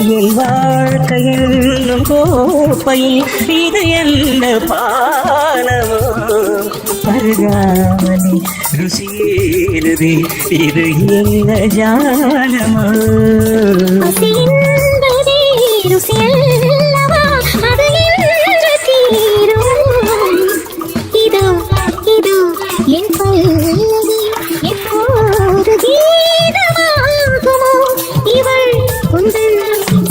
என் வாழ்க்கையின் கோப்பையில் இது என்ன பானமோ பருகாமலே ருசியேறுதே இது என்ன ஜானமோ என் பல்லவி எப்போது கீதமாகுமோ இவள் உந்தன்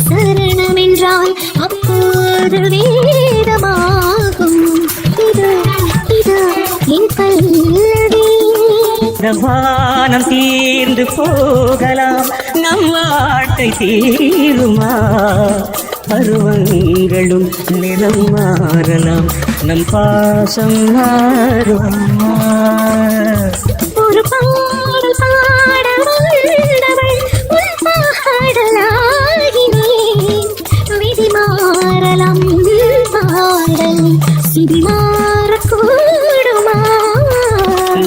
சரணம் என்றால் அப்போது வேதமாகும் இது என் பல்லவி வானம் தீர்ந்து போகலாம் நம் வாழ்க்கை தீருமா பருவங்களும் நிலம் மாறலாம் நம் பாசம் மாறுமா ஒரு பாடல் பாட வந்தவள் உன் பாடலாகினேன் விதி மாறலாம் பாடல் சிதி மாறக்கூடுமா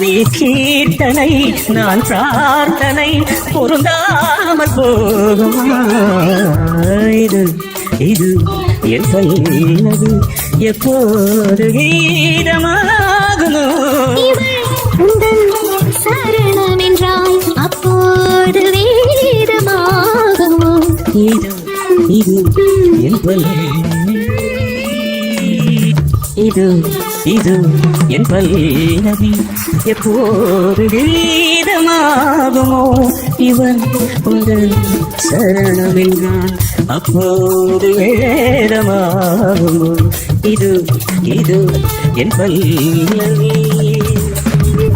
நீ கீர்த்தனை நான் பிரார்த்தனை பொருந்தாமல் போகுமா இது என் பல்லவி எப்போது கீதமாகுமோ உந்தன் சரணம் என்றால் அப்போது வேதமாகுமோ இது என் பல்லவி இது என் பல்லவி எப்போது கீதமாகுமோ இவன் உங்கள் சரணம் என்றான் அப்போது வேதமாகுமோ இது என் பல்லவி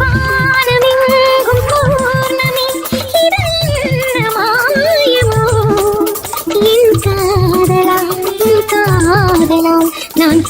வானமெங்கும் பௌர்ணமி இது என்ன மாயமோ என் காதலால் நான்